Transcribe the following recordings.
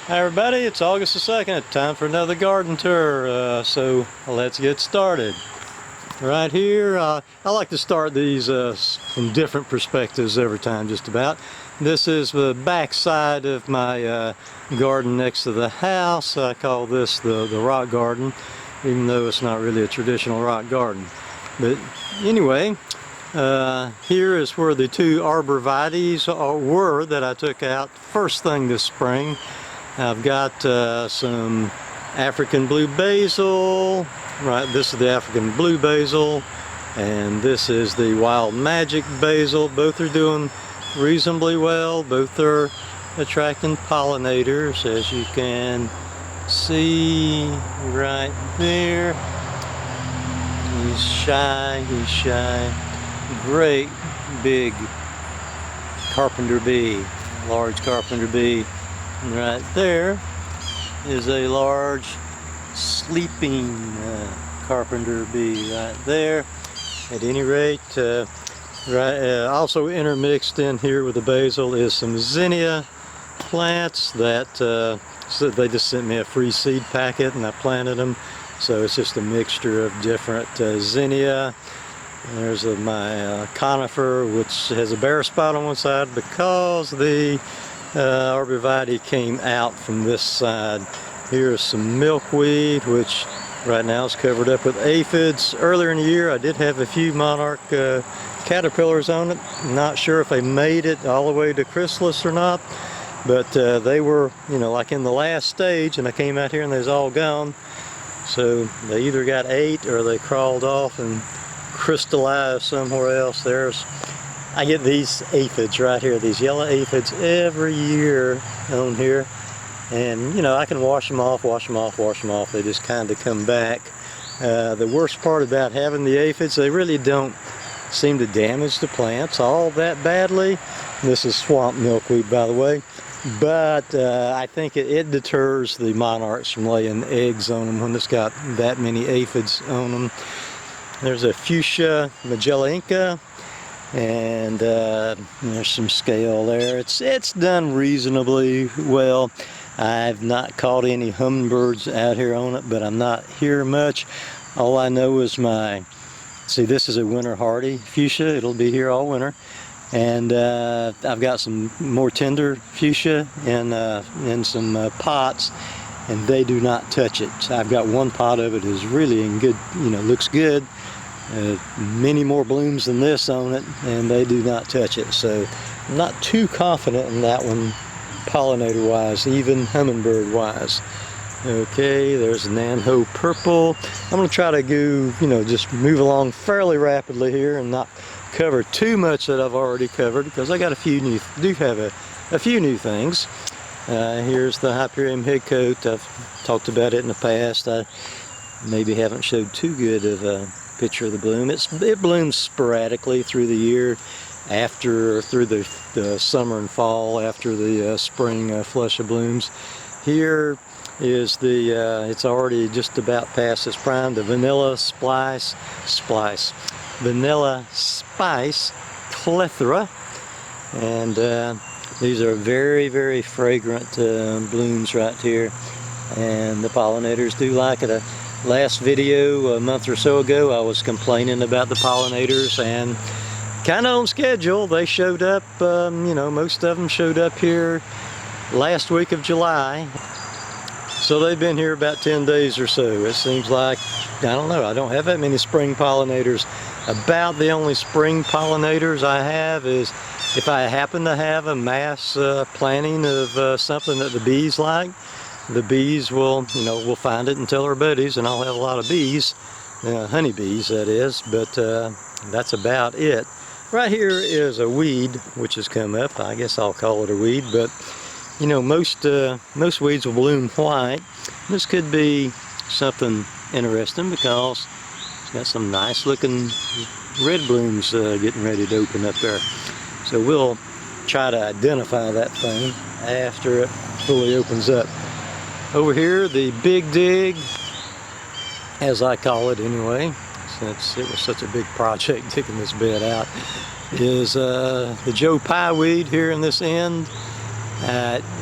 Hi everybody, it's August the 2nd, time for another garden tour, so let's get started. Right here, I like to start these from different perspectives every time just about. This is the back side of my garden next to the house. I call this the rock garden, even though it's not really a traditional rock garden. But anyway, here is where the two arborvitaes were that I took out first thing this spring. I've got some African blue basil. Right, this is the African blue basil, and this is the wild magic basil. Both are doing reasonably well. Both are attracting pollinators, as you can see right there. He's shy, he's shy. Great big carpenter bee, large carpenter bee. And right there is a large sleeping carpenter bee right there. At any rate, also intermixed in here with the basil is some zinnia plants that so they just sent me a free seed packet and I planted them. So it's just a mixture of different zinnia. There's my conifer, which has a bare spot on one side because the arborvitae came out from this side. Here's some milkweed, which right now is covered up with aphids. Earlier in the year I did have a few monarch caterpillars on it. Not sure if they made it all the way to chrysalis or not, but they were, you know, like in the last stage, and I came out here and they was all gone. So they either got ate or they crawled off and crystallized somewhere else. I get these aphids right here, these yellow aphids every year on here. And you know, I can wash them off, they just kind of come back. The worst part about having the aphids, they really don't seem to damage the plants all that badly. This is swamp milkweed, by the way. But I think it deters the monarchs from laying eggs on them when it's got that many aphids on them. There's a fuchsia Magellanica, and there's some scale there. It's done reasonably well. I've not caught any hummingbirds out here on it, but I'm not here much. All I know is see, this is a winter hardy fuchsia. It'll be here all winter. And I've got some more tender fuchsia in some pots, and they do not touch it. So I've got one pot of it is really in good, you know, looks good. Many more blooms than this on it, and they do not touch it. So I'm not too confident in that one, pollinator wise, even hummingbird wise. Okay, there's Nanho purple. I'm going to try to go, you know, just move along fairly rapidly here and not cover too much that I've already covered, because I got a few new things. Here's the Hyperium headcoat. I've talked about it in the past. I maybe haven't showed too good of a picture of the bloom. It blooms sporadically through the year, through the summer and fall, after the spring flush of blooms. Here is it's already just about past its prime, the Vanilla Spice Clethra, and these are very, very fragrant blooms right here, and the pollinators do like it. Last video a month or so ago I was complaining about the pollinators, and kind of on schedule. They showed up, you know, most of them showed up here last week of July. So they've been here about 10 days or so. It seems like, I don't know, I don't have that many spring pollinators. About the only spring pollinators I have is if I happen to have a mass planting of something that the bees like. The bees will, you know, will find it and tell their buddies, and I'll have a lot of bees, honeybees that is, but that's about it. Right here is a weed which has come up. I guess I'll call it a weed, but you know, most weeds will bloom white. This could be something interesting because it's got some nice looking red blooms getting ready to open up there. So we'll try to identify that thing after it fully opens up. Over here, the big dig, as I call it anyway, since it was such a big project digging this bed out, is the Joe Pye weed here in this end.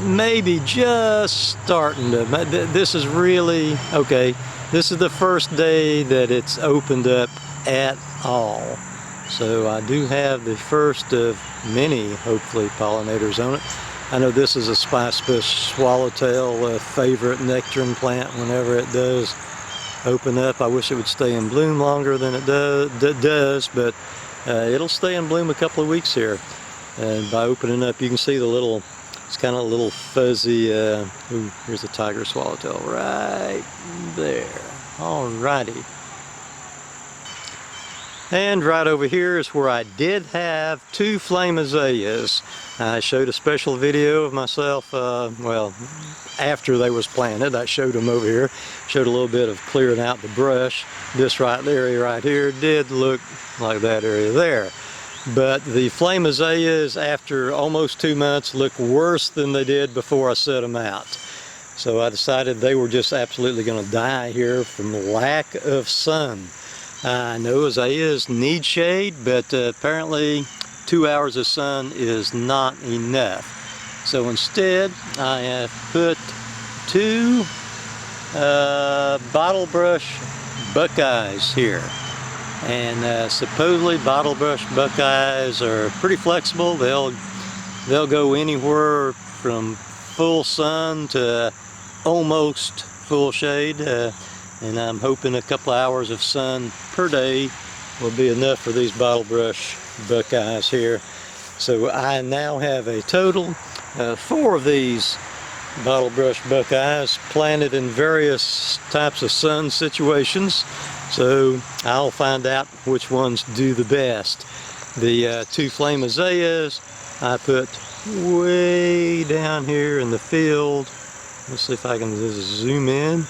maybe just starting to, this is really, okay, this is the first day that it's opened up at all. So I do have the first of many, hopefully, pollinators on it. I know this is a spicebush swallowtail favorite nectarine plant whenever it does open up. I wish it would stay in bloom longer than it does, but it'll stay in bloom a couple of weeks here. And by opening up, you can see the little, it's kind of a little fuzzy, ooh, here's a tiger swallowtail right there. Alrighty. And right over here is where I did have 2 flame azaleas. I showed a special video of myself, well, after they was planted. I showed them over here. Showed a little bit of clearing out the brush. This area right here did look like that area there. But the flame azaleas, after almost 2 months, look worse than they did before I set them out. So I decided they were just absolutely going to die here from lack of sun. I know azaleas need shade, but apparently 2 hours of sun is not enough. So instead, I have put 2 bottle brush buckeyes here. And supposedly bottle brush buckeyes are pretty flexible. They'll go anywhere from full sun to almost full shade. And I'm hoping a couple hours of sun per day will be enough for these bottle brush buckeyes here. So I now have a total of 4 of these bottle brush buckeyes planted in various types of sun situations. So I'll find out which ones do the best. The 2 flame azaleas I put way down here in the field. Let's see if I can just zoom in.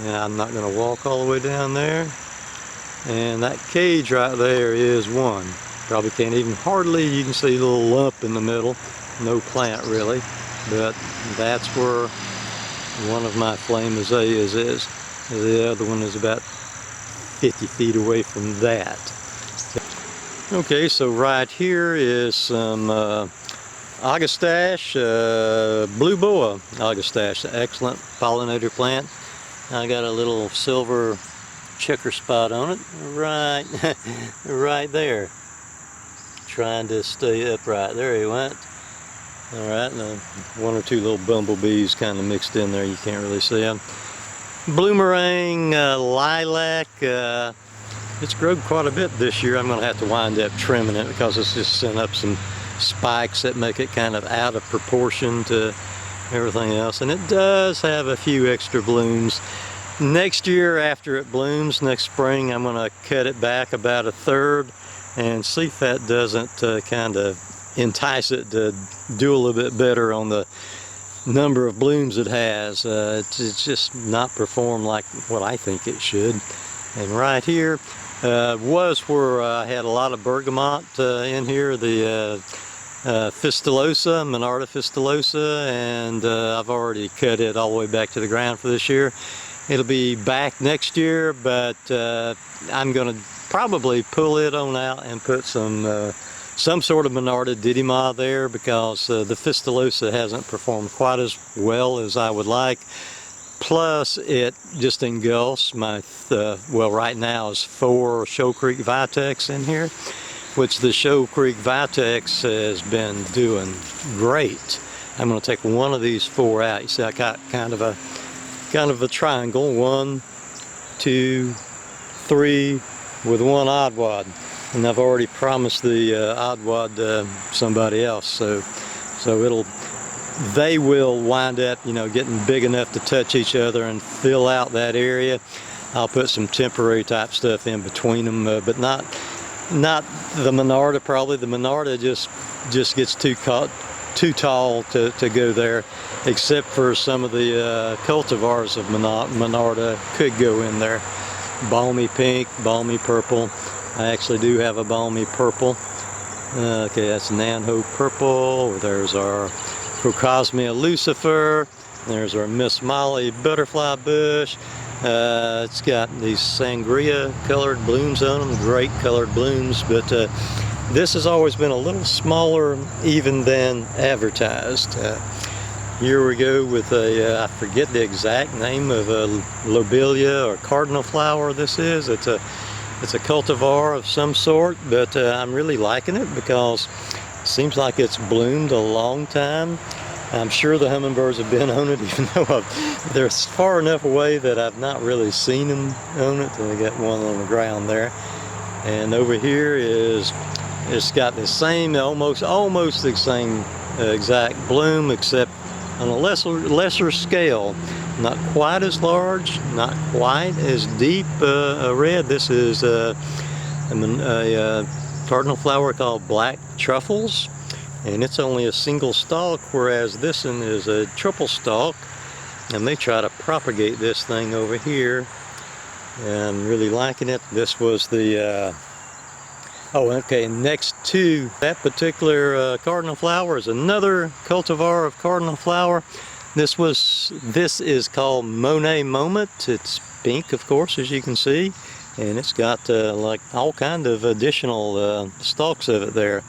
And I'm not going to walk all the way down there. And that cage right there is one. Probably can't even hardly, you can see a little lump in the middle. No plant really. But that's where one of my flame azaleas is. The other one is about 50 feet away from that. Okay, so right here is some Augustache, blue boa Augustache, excellent pollinator plant. I got a little silver checker spot on it, right, right there. Trying to stay upright. There he went. All right, and 1 or 2 little bumblebees kind of mixed in there. You can't really see them. Blue meringue, lilac. It's grown quite a bit this year. I'm going to have to wind up trimming it because it's just sent up some spikes that make it kind of out of proportion to everything else. And it does have a few extra blooms. Next year, after it blooms, next spring, I'm going to cut it back about 1/3 and see if that doesn't kind of entice it to do a little bit better on the number of blooms it has. It's just not performed like what I think it should. And right here was where I had a lot of bergamot in here, the fistulosa, Monarda fistulosa, and I've already cut it all the way back to the ground for this year. It'll be back next year, but I'm going to probably pull it on out and put some sort of Monarda didyma there because the fistulosa hasn't performed quite as well as I would like. Plus, it just engulfs my, well, right now is 4 Shoal Creek Vitex in here, which the Shoal Creek Vitex has been doing great. I'm going to take one of these 4 out. You see, I got kind of a triangle, 1, 2, 3, with 1 odd wad, and I've already promised the odd wad to somebody else. So they will wind up, you know, getting big enough to touch each other and fill out that area. I'll put some temporary type stuff in between them, but not the Monarda. Probably the Monarda just gets too tall to go there, except for some of the cultivars of Monarda could go in there. Balmy pink, balmy purple. I actually do have a balmy purple. Okay, that's Nanho purple. There's our Procosmia lucifer. There's our Miss Molly butterfly bush. It's got these sangria colored blooms on them, great colored blooms, but this has always been a little smaller even than advertised. Here we go with a, I forget the exact name of a lobelia or cardinal flower this is. It's a cultivar of some sort, but I'm really liking it because it seems like it's bloomed a long time. I'm sure the hummingbirds have been on it, even though they're far enough away that I've not really seen them on it. And we got one on the ground there. And over here it's got the same, almost the same exact bloom, except on a lesser scale. Not quite as large, not quite as deep a red. This is a cardinal flower called black truffles, and it's only a single stalk, whereas this one is a triple stalk. And they try to propagate this thing over here, and I'm really liking it. This was the oh, okay, next to that particular cardinal flower is another cultivar of cardinal flower. This is called Monet Moment. It's pink, of course, as you can see, and it's got like all kind of additional stalks of it there.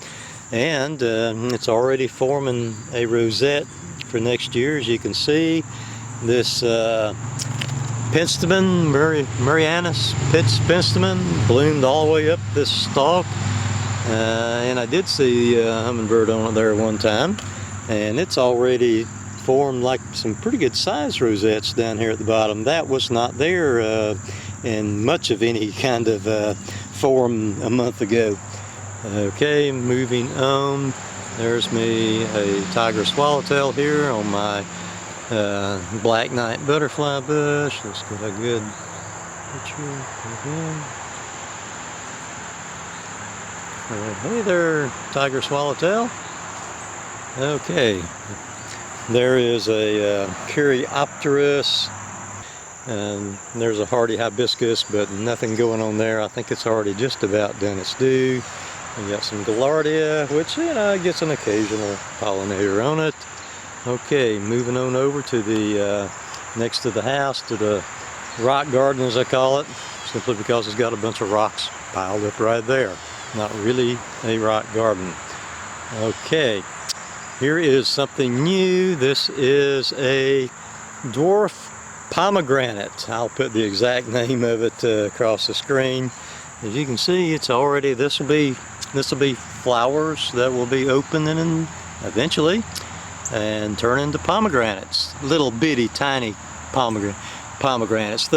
And it's already forming a rosette for next year, as you can see. This Penstemon, Marianus Penstemon, bloomed all the way up this stalk. And I did see a hummingbird on it there one time, and it's already formed like some pretty good sized rosettes down here at the bottom. That was not there in much of any kind of form a month ago. Okay, moving on. There's me a tiger swallowtail here on my black night butterfly bush. Let's get a good picture again. Hey there, tiger swallowtail. Okay, there is a Caryopteris, and there's a hardy hibiscus, but nothing going on there. I think it's already just about done its due. We got some Gaillardia, which, you know, gets an occasional pollinator on it. Okay, moving on over to the next to the house, to the rock garden, as I call it, simply because it's got a bunch of rocks piled up right there. Not really a rock garden. Okay, here is something new. This is a dwarf pomegranate. I'll put the exact name of it across the screen. As you can see, it's already, this will be flowers that will be opening eventually and turn into pomegranates. Little bitty tiny pomegranates.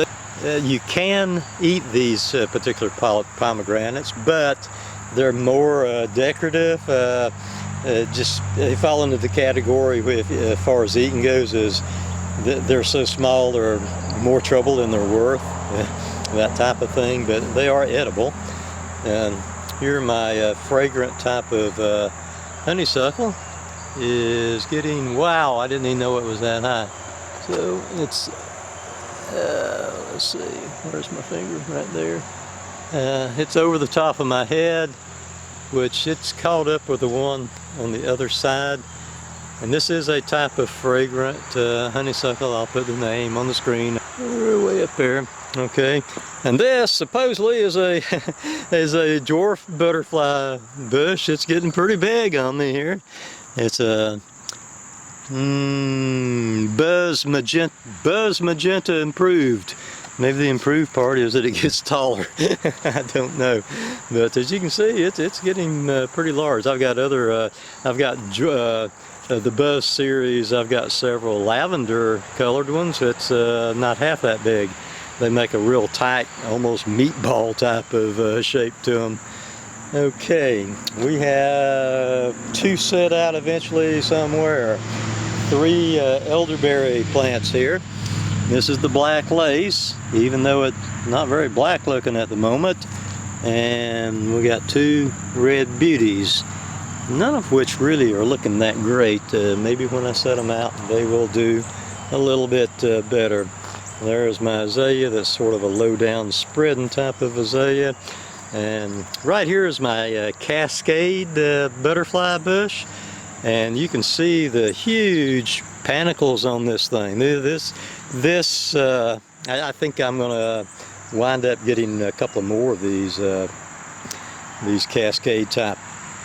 You can eat these particular pomegranates, but they're more decorative. Just they fall into the category with, as far as eating goes, is they're so small they're more trouble than they're worth, that type of thing. But they are edible. And here my fragrant type of honeysuckle is getting, wow, I didn't even know it was that high. So it's let's see, where's my finger? Right there. It's over the top of my head, which it's caught up with the one on the other side. And this is a type of fragrant honeysuckle. I'll put the name on the screen way up there. Okay, and this supposedly is a is a dwarf butterfly bush. It's getting pretty big on me here. It's a Buzz magenta improved. Maybe the improved part is that it gets taller. I don't know, but as you can see, it's getting pretty large. I've got other the Buzz series. I've got several lavender colored ones. It's not half that big. They make a real tight, almost meatball type of shape to them. Okay, we have two set out eventually somewhere. 3 elderberry plants here. This is the black lace, even though it's not very black looking at the moment. And we got 2 red beauties, none of which really are looking that great. Maybe when I set them out, they will do a little bit better. There's my azalea. That's sort of a low down spreading type of azalea. And right here is my cascade butterfly bush. And you can see the huge panicles on this thing. I think I'm going to wind up getting a couple more of these cascade type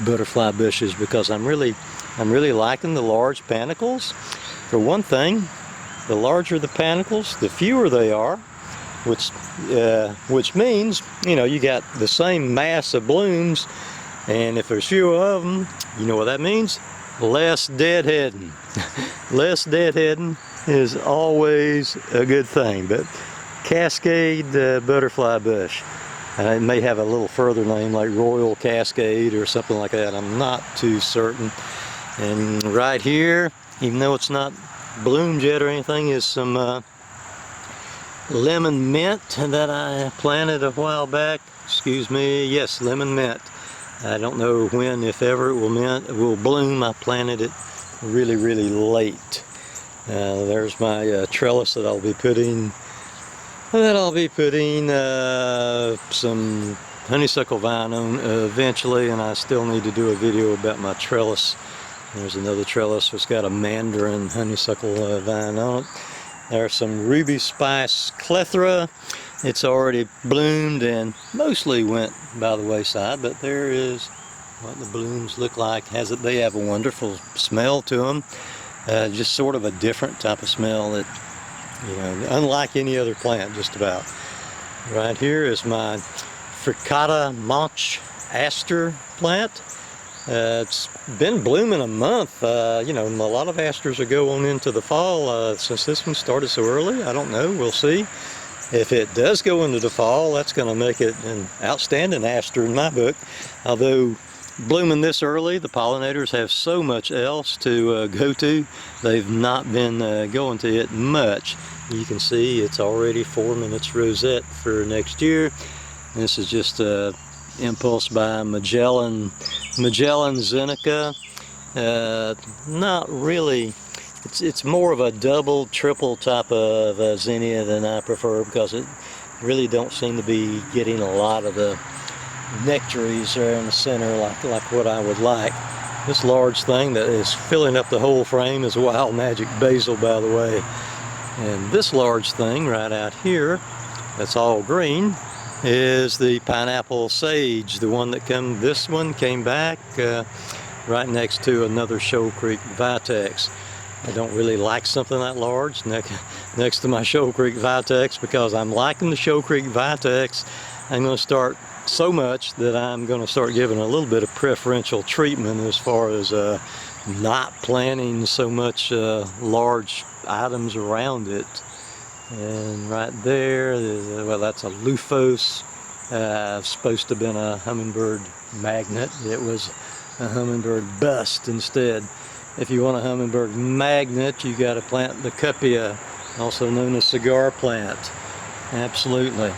butterfly bushes because I'm really liking the large panicles. For one thing, the larger the panicles, the fewer they are, which means, you know, you got the same mass of blooms, and if there's fewer of them, you know what that means? Less deadheading. Less deadheading is always a good thing. But Cascade butterfly bush. It may have a little further name like Royal Cascade or something like that. I'm not too certain. And right here, even though it's not bloomed yet or anything, is some lemon mint that I planted a while back. Excuse me, yes, lemon mint. I don't know when, if ever, it will bloom. I planted it really late. There's my trellis that I'll be putting. Some honeysuckle vine on eventually, and I still need to do a video about my trellis. There's another trellis that's got a mandarin honeysuckle vine on it. There's some ruby spice clethra. It's already bloomed and mostly went by the wayside, but there is what the blooms look like. They have a wonderful smell to them. Just sort of a different type of smell that, you know, unlike any other plant, just about. Right here is my Frittata Manche aster plant. It's been blooming a month. You know, a lot of asters will go on into the fall. Since this one started so early, I don't know. We'll see. If it does go into the fall, that's going to make it an outstanding aster in my book. Although blooming this early, the pollinators have so much else to go to. They've not been going to it much. You can see it's already forming its rosette for next year. This is just impulse by Magellan Zeneca. Not really. It's more of a double, triple type of zinnia than I prefer, because it really don't seem to be getting a lot of the nectaries there in the center like what I would like. This large thing that is filling up the whole frame is Wild Magic Basil, by the way. And this large thing right out here, that's all green, is the pineapple sage. The one that this one came back right next to another Shoal Creek Vitex. I don't really like something that large next to my Shoal Creek Vitex, because I'm liking the Shoal Creek Vitex. I'm going to start so much that I'm going to start giving a little bit of preferential treatment as far as not planting so much large items around it. And right there, well, that's a Lufos. Supposed to have been a hummingbird magnet. It was a hummingbird bust instead. If you want a hummingbird magnet, you got to plant the Cupia, also known as cigar plant. Absolutely.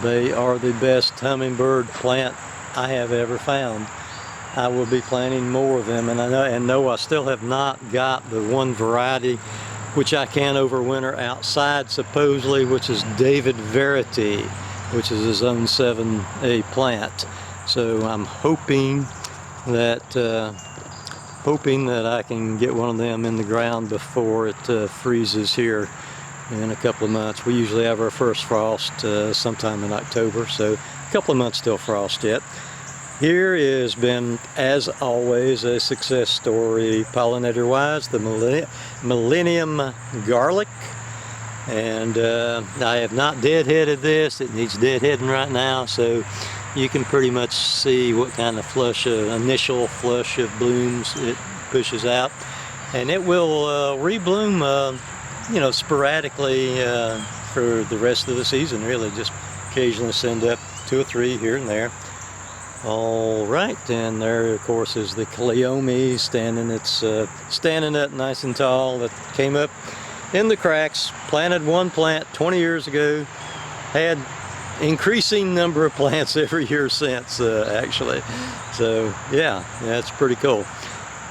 They are the best hummingbird plant I have ever found. I will be planting more of them, and I still have not got the one variety which I can overwinter outside supposedly, which is David Verity, which is his own 7A plant. So I'm hoping that I can get one of them in the ground before it freezes here in a couple of months. We usually have our first frost sometime in October, so a couple of months till frost yet. Here has been, as always, a success story pollinator-wise, the Millennium Garlic. And I have not deadheaded this. It needs deadheading right now, so you can pretty much see what kind of initial flush of blooms it pushes out. And it will rebloom, you know, sporadically for the rest of the season, really. Just occasionally send up 2 or 3 here and there. All right, and there, of course, is the Cleome standing up nice and tall, that came up in the cracks. Planted one plant 20 years ago, had increasing number of plants every year since, actually. So yeah, that's pretty cool.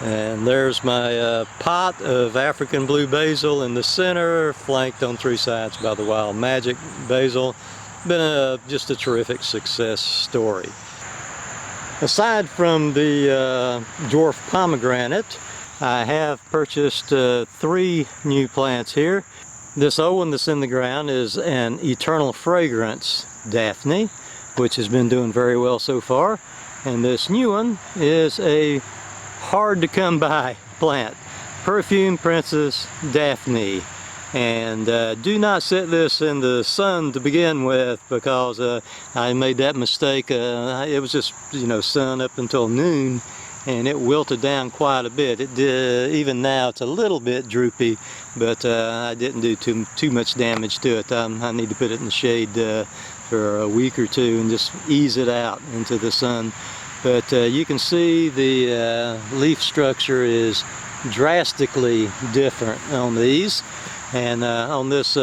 And there's my pot of African blue basil in the center, flanked on 3 sides by the Wild Magic Basil. Been just a terrific success story. Aside from the dwarf pomegranate, I have purchased 3 new plants here. This old one that's in the ground is an Eternal Fragrance Daphne, which has been doing very well so far. And this new one is a hard to come by plant, Perfume Princess Daphne. And do not set this in the sun to begin with, because I made that mistake. It was just, you know, sun up until noon, and it wilted down quite a bit. It did, even now it's a little bit droopy, but I didn't do too much damage to it. I need to put it in the shade for a week or two and just ease it out into the sun. But you can see the leaf structure is drastically different on these. And on this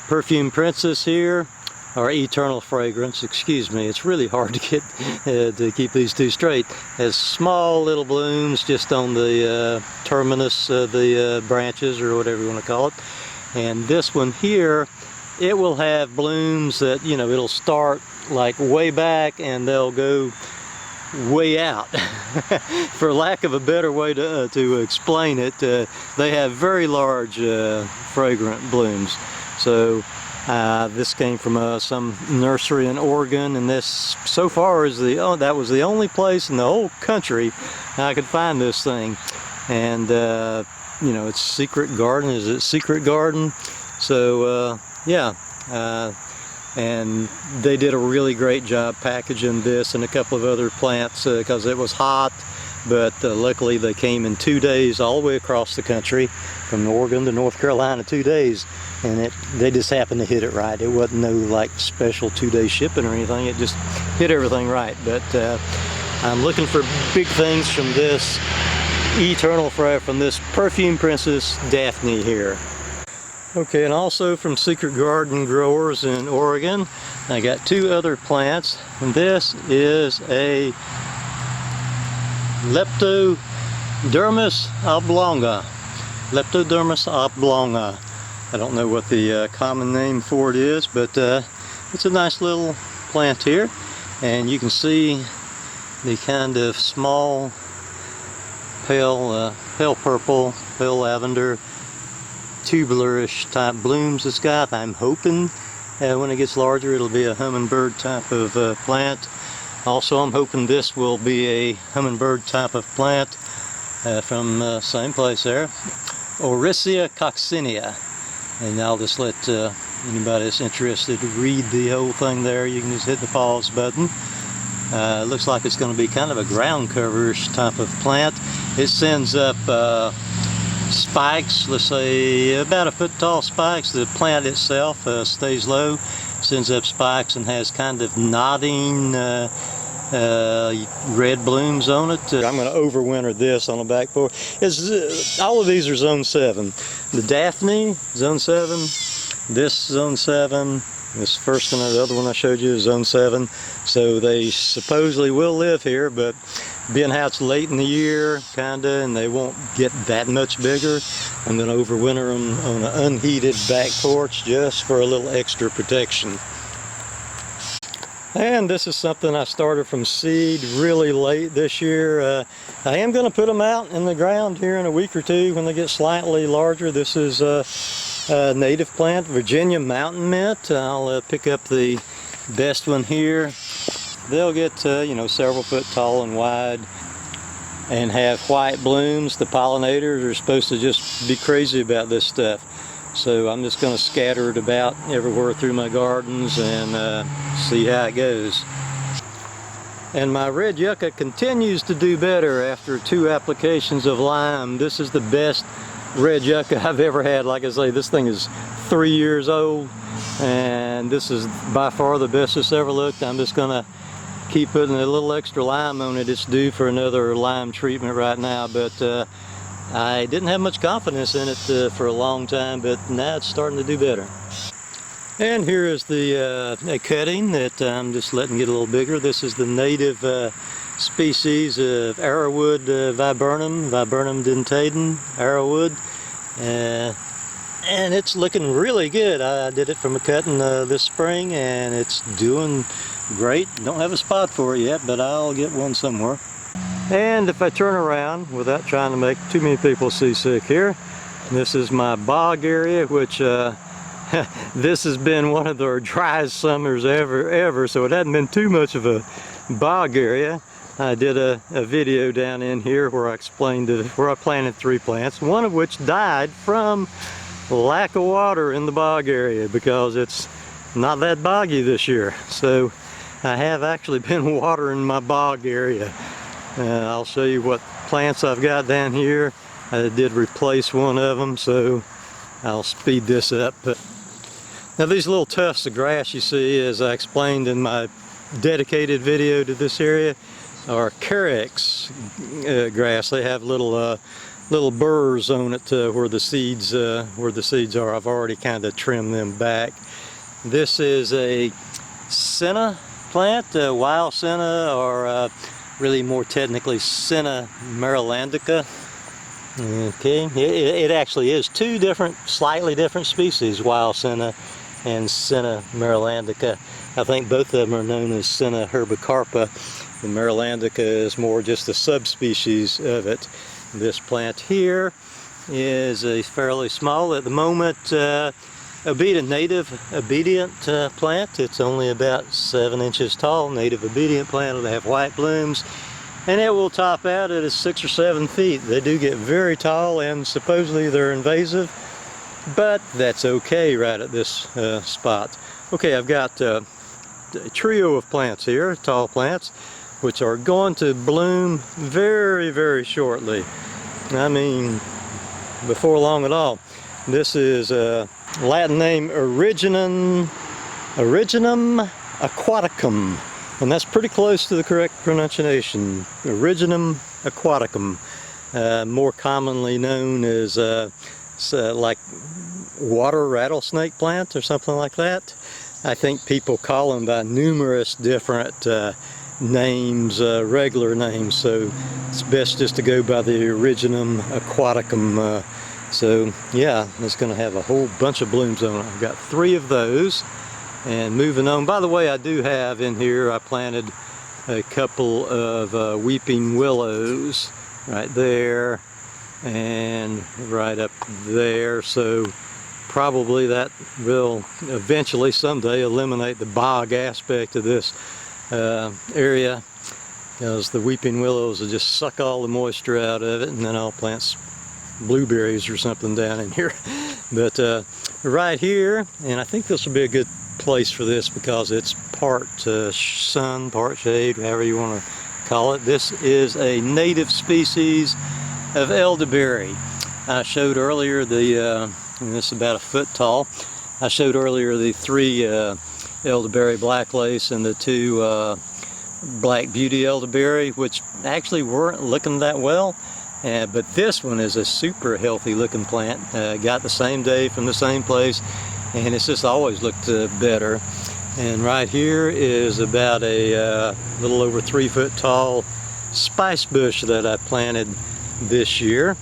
Perfume Princess here, or Eternal Fragrance, excuse me, it's really hard to get to keep these two straight, has small little blooms just on the terminus of the branches, or whatever you want to call it. And this one here, it will have blooms that, you know, it'll start like way back and they'll go way out. For lack of a better way to explain it, they have very large fragrant blooms. So this came from some nursery in Oregon, and this so far is that was the only place in the whole country I could find this thing. And you know, it's Secret Garden. Is it Secret Garden? So yeah. And they did a really great job packaging this and a couple of other plants because it was hot, but luckily they came in 2 days all the way across the country, from Oregon to North Carolina, 2 days, and they just happened to hit it right. It wasn't no like special 2-day shipping or anything, it just hit everything right. But I'm looking for big things from this from this Perfume Princess Daphne here. Okay, and also from Secret Garden Growers in Oregon, I got 2 other plants. And this is a Leptodermis oblonga. Leptodermis oblonga. I don't know what the common name for it is, but it's a nice little plant here. And you can see the kind of small pale purple, pale lavender, tubularish type blooms it's got. I'm hoping when it gets larger it'll be a hummingbird type of plant. Also, I'm hoping this will be a hummingbird type of plant from same place there, Oresia coccinea. And I'll just let anybody that's interested read the whole thing there. You can just hit the pause button. It looks like it's going to be kind of a ground coverish type of plant. It sends up spikes, let's say about 1 foot tall spikes. The plant itself stays low, sends up spikes, and has kind of nodding red blooms on it. I'm going to overwinter this on the back porch. All of these are zone 7. The Daphne, zone 7. This, zone 7. This first one, the other one I showed you, is zone 7. So they supposedly will live here, but being how it's late in the year, kinda, and they won't get that much bigger, I'm going to overwinter them on an unheated back porch just for a little extra protection. And this is something I started from seed really late this year. I am going to put them out in the ground here in a week or two when they get slightly larger. This is a native plant, Virginia Mountain Mint. I'll pick up the best one here. They'll get you know, several foot tall and wide and have white blooms. The pollinators are supposed to just be crazy about this stuff. So I'm just going to scatter it about everywhere through my gardens and see how it goes. And my red yucca continues to do better after 2 applications of lime. This is the best red yucca I've ever had. Like I say, this thing is 3 years old, and this is by far the best it's ever looked. I'm just going to keep putting a little extra lime on it. It's due for another lime treatment right now, but I didn't have much confidence in it for a long time, but now it's starting to do better. And here is the a cutting that I'm just letting get a little bigger. This is the native species of arrowwood viburnum dentatum, arrowwood. And it's looking really good. I did it from a cutting this spring, and it's doing great. Don't have a spot for it yet, but I'll get one somewhere. And if I turn around without trying to make too many people seasick here, this is my bog area, which this has been one of the driest summers ever, so it hasn't been too much of a bog area. I did a video down in here where I explained where I planted 3 plants, one of which died from lack of water in the bog area because it's not that boggy this year. So I have actually been watering my bog area. I'll show you what plants I've got down here. I did replace one of them, so I'll speed this up. Now these little tufts of grass you see, as I explained in my dedicated video to this area, are carex grass. They have little burrs on it where the seeds are. I've already kind of trimmed them back. This is a senna plant, wild senna, or really more technically Senna marylandica. Okay, it actually is 2 slightly different species, wild senna and Senna marylandica. I think both of them are known as Senna herbicarpa. The marylandica is more just a subspecies of it. This plant here is a fairly small, at the moment, native obedient plant. It's only about 7 inches tall, native obedient plant. It'll have white blooms, and it will top out at 6 or 7 feet. They do get very tall, and supposedly they're invasive, but that's okay right at this spot. Okay, I've got a trio of plants here, tall plants, which are going to bloom very, very shortly. I mean, before long at all. This is a Latin name Originum aquaticum, and that's pretty close to the correct pronunciation. Originum aquaticum, more commonly known as like water rattlesnake plant or something like that. I think people call them by numerous different names, regular names, so it's best just to go by the Originum aquaticum. So yeah, it's going to have a whole bunch of blooms on it. I've got 3 of those. And moving on, by the way, I do have in here, I planted a couple of weeping willows right there and right up there, so probably that will eventually someday eliminate the bog aspect of this area, because the weeping willows will just suck all the moisture out of it, and then I'll plant blueberries or something down in here. But right here, and I think this will be a good place for this because it's part sun, part shade, however you want to call it. This is a native species of elderberry. I showed earlier and this is about 1 foot tall. I showed earlier the 3 elderberry black lace and the 2 black beauty elderberry, which actually weren't looking that well. But this one is a super healthy looking plant. Got the same day from the same place, and it's just always looked better. And right here is about a little over 3 foot tall spice bush that I planted this year.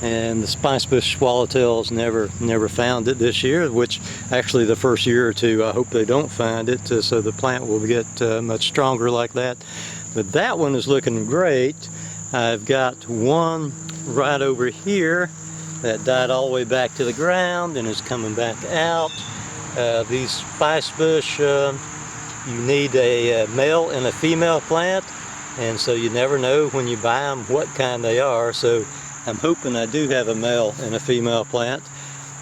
And the spice bush swallowtails never found it this year, which actually the first year or 2 I hope they don't find it, so the plant will get much stronger like that. But that one is looking great. I've got one right over here that died all the way back to the ground and is coming back out. These spice bush, you need a male and a female plant, and so you never know when you buy them what kind they are. So I'm hoping I do have a male and a female plant,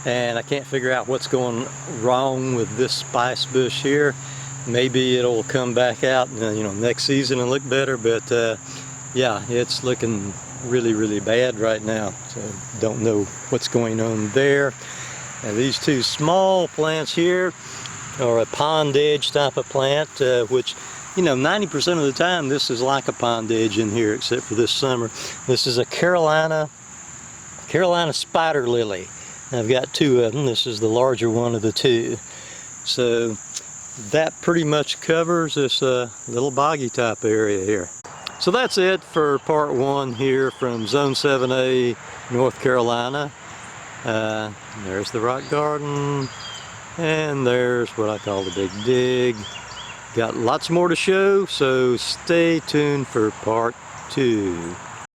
and I can't figure out what's going wrong with this spice bush here. Maybe it'll come back out, next season and look better, but yeah, it's looking really bad right now, so don't know what's going on there. And these 2 small plants here are a pond edge type of plant, which 90% of the time this is like a pond edge in here, except for this summer. This is a Carolina spider lily. I've got 2 of them. This is the larger one of the 2. So that pretty much covers this little boggy type area here. So that's it for part 1 here from Zone 7A, North Carolina. There's the rock garden, and there's what I call the big dig. Got lots more to show, so stay tuned for part 2.